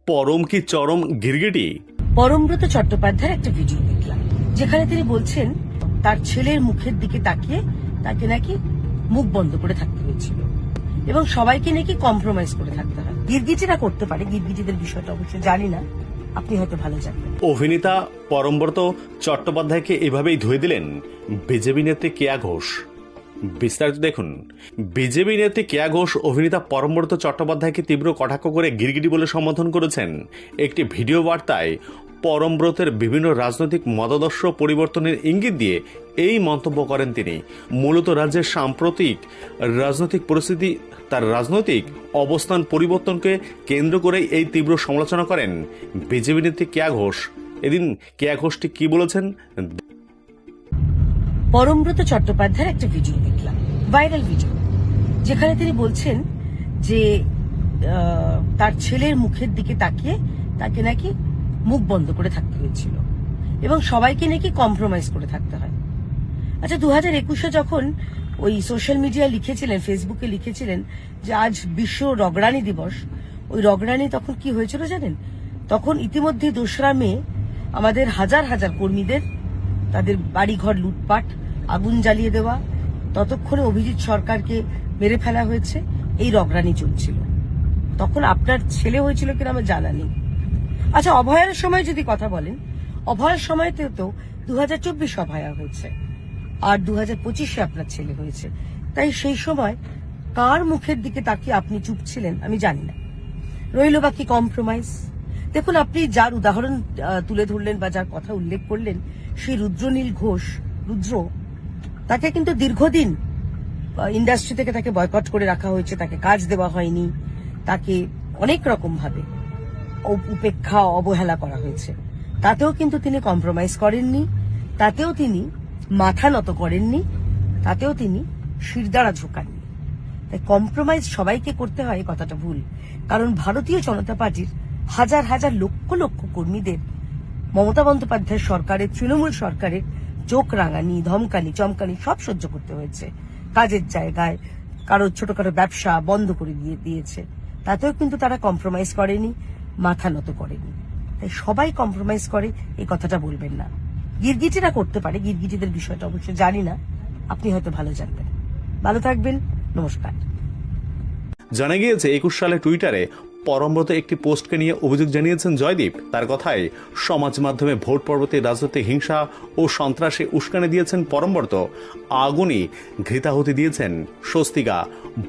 পরম কি চরম গিরগিটি। পরমব্রত চট্টোপাধ্যায়ের একটা ভিডিও দেখলাম, যেখানে তিনি বলছেন তার ছেলের মুখের দিকে তাকিয়ে তাকে নাকি মুখ বন্ধ করে থাকতে হয়েছিল এবং সবাইকে নাকি কম্প্রোমাইজ করে থাকতে হয়। গিরগিটিরা করতে পারে, গিরগিটিদের বিষয়টা অবশ্য জানি না, আপনি হয়তো ভালো জানবেন। অভিনেতা পরমব্রত চট্টোপাধ্যায়কে এভাবেই ধুয়ে দিলেন বিজেপি নেত্রী কেয়া ঘোষ। বিস্তারিত দেখুন। বিজেপি নেত্রী কেয়া ঘোষ অভিনেতা পরমব্রত চট্টোপাধ্যায়কে তীব্র কটাক্ষ করে গিরগিটি বলে সম্বোধন করেছেন। একটি ভিডিও বার্তায় পরমব্রতের বিভিন্ন রাজনৈতিক মতাদর্শ পরিবর্তনের ইঙ্গিত দিয়ে এই মন্তব্য করেন তিনি। মূলত রাজ্যের সাম্প্রতিক রাজনৈতিক পরিস্থিতি, তার রাজনৈতিক অবস্থান পরিবর্তনকে কেন্দ্র করে এই তীব্র সমালোচনা করেন বিজেপি নেত্রী কেয়া ঘোষ। এদিন কেয়া ঘোষটি কি বলেছেন? পরমব্রত চট্টোপাধ্যায়ের একটা ভিডিও দেখলাম, ভাইরাল ভিডিও, যেখানে তিনি বলছেন যে তার ছেলের মুখের দিকে তাকিয়ে তাকে নাকি মুখ বন্ধ করে থাকতে হয়েছিল এবং সবাইকে নাকি কম্প্রোমাইজ করে থাকতে হয়। আচ্ছা, 2021-এ যখন ওই সোশ্যাল মিডিয়ায় লিখেছিলেন, ফেসবুকে লিখেছিলেন যে আজ বিশ্ব রগড়ানি দিবস, ওই রগড়ানি তখন কি হয়েছিল জানেন? তখন ইতিমধ্যে 2রা মে আমাদের হাজার হাজার কর্মীদের তাদের বাড়িঘর লুটপাট, আগুন জ্বালিয়ে দেওয়া, ততক্ষণে অভিজিৎ সরকারকে মেরে ফেলা হয়েছে, এই রগড়ানি চলছিল। তখন আপনার ছেলে হয়েছিল কিনা আমার জানা নেই। আচ্ছা, অভয়ার সময় যদি কথা বলেন, অভয়ার সময়তেও তো 2024 অভয়া হয়েছে আর 2025-এ আপনার ছেলে হয়েছে। তাই সেই সময় কার মুখের দিকে তাকিয়ে আপনি চুপ ছিলেন আমি জানি না। রইল বাকি কম্প্রোমাইজ। দেখুন, আপনি যার উদাহরণ তুলে ধরলেন বা যার কথা উল্লেখ করলেন, সেই রুদ্রনীল ঘোষ, রুদ্র, তাকে কিন্তু দীর্ঘদিন ইন্ডাস্ট্রি থেকে তাকে বয়কট করে রাখা হয়েছে, তাকে কাজ দেওয়া হয়নি, তাকে অনেক রকম ভাবে উপেক্ষা অবহেলা করা হয়েছে। তাতেও কিন্তু তিনি কম্প্রোমাইজ করেননি, তাতেও তিনি মাথা নত করেননি, তাতেও তিনি শিরদাঁড়া ঝোঁকাননি। তাই কম্প্রোমাইজ সবাইকে করতে হয়, এই কথাটা ভুল। কারণ ভারতীয় জনতা পার্টির হাজার হাজার লক্ষ লক্ষ কর্মীদের মমতা বন্দ্যোপাধ্যায়ের সরকারের, তৃণমূল সরকারের চোখ রাঙানি, ধমকানি, চমকানি সব সহ্য করতে হয়েছে। কাজের জায়গায় কারো ছোটখাটো ব্যবসা বন্ধ করে দিয়েছে, তাতেও কিন্তু তারা কম্প্রোমাইজ করেনি, মাথা নত করেনি। তাই সবাই কম্প্রোমাইজ করে, এই কথাটা বলবেন না। গিরগিটিরা করতে পারে, গিরগিটিদের বিষয়টা অবশ্য জানি না, আপনি হয়তো ভালো জানবেন। ভালো থাকবেন, নমস্কার। জানা গিয়েছে 21 সালে টুইটারে পরমব্রত একটি পোস্টকে নিয়ে অভিযোগ জানিয়েছেন জয়দীপ। তার কথায় সমাজ মাধ্যমে ভোট পরবর্তী রাজনৈতিক হিংসা ও সন্ত্রাসে উস্কানি দিয়েছেন পরমব্রত, আগুনই ঘৃতাহুতি দিয়েছেন স্বস্তিকা।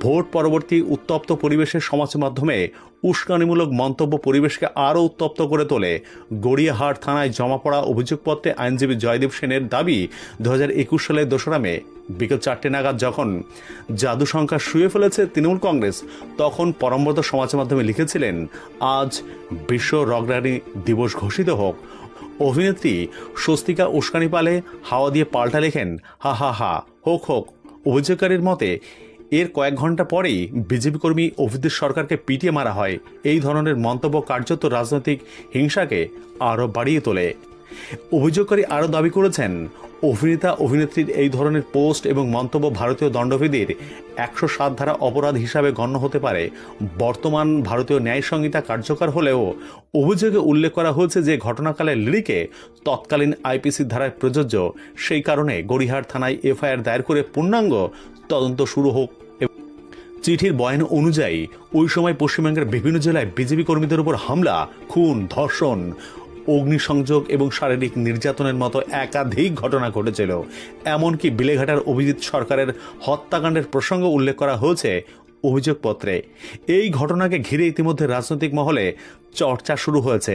ভোট পরবর্তী উত্তপ্ত পরিবেশে সমাজ মাধ্যমে উস্কানিমূলক মন্তব্য পরিবেশকে আরও উত্তপ্ত করে তোলে। গড়িয়াহাট থানায় জমা পড়া অভিযোগপত্রে আইনজীবী জয়দীপ সেনের দাবি, 2021 সালের 2রা মে বিকেল 4টে নাগাদ যখন জাদু সংখ্যা শুয়ে ফেলেছে তৃণমূল কংগ্রেস, তখন পরমব্রত সমাজ মাধ্যমে লিখেছিলেন, আজ বিশ্ব রগড়ানি দিবস ঘোষিত হোক। অভিনেত্রী স্বস্তিকা উস্কানি পালে হাওয়া দিয়ে পাল্টা লেখেন, হা হা হা, হোক হোক। অভিযোগকারীর মতে এর কয়েক ঘন্টা পরেই বিজেপি কর্মী অভিজিৎ সরকারকে পিটিয়ে মারা হয়। এই ধরনের মন্তব্য কার্যত রাজনৈতিক হিংসাকে আরও বাড়িয়ে তোলে। অভিযোগকারী আরও দাবি করেছেন, অভিনেতা অভিনেত্রীর এই ধরনের পোস্ট এবং মন্তব্য ভারতীয় দণ্ডবিধির 107 ধারা অপরাধ হিসাবে গণ্য হতে পারে। বর্তমান ভারতীয় ন্যায় সংহিতা কার্যকর হলেও অভিযোগে উল্লেখ করা হয়েছে যে ঘটনাকালের লিরিকে তৎকালীন আইপিসি ধারায় প্রযোজ্য। সেই কারণে গড়িয়াহাট থানায় এফআইআর দায়ের করে পূর্ণাঙ্গ তদন্ত শুরু হোক। চিঠির বয়ান অনুযায়ী ওই সময় পশ্চিমবঙ্গের বিভিন্ন জেলায় বিজেপি কর্মীদের উপর হামলা, খুন, ধর্ষণ, অগ্নিসংযোগ এবং শারীরিক নির্যাতনের মতো একাধিক ঘটনা ঘটেছিল। এমনকি বেলেঘাটার অভিজিৎ সরকারের হত্যাকাণ্ডের প্রসঙ্গ উল্লেখ করা হয়েছে অভিযোগপত্রে। এই ঘটনাকে ঘিরে ইতিমধ্যে রাজনৈতিক মহলে চর্চা শুরু হয়েছে।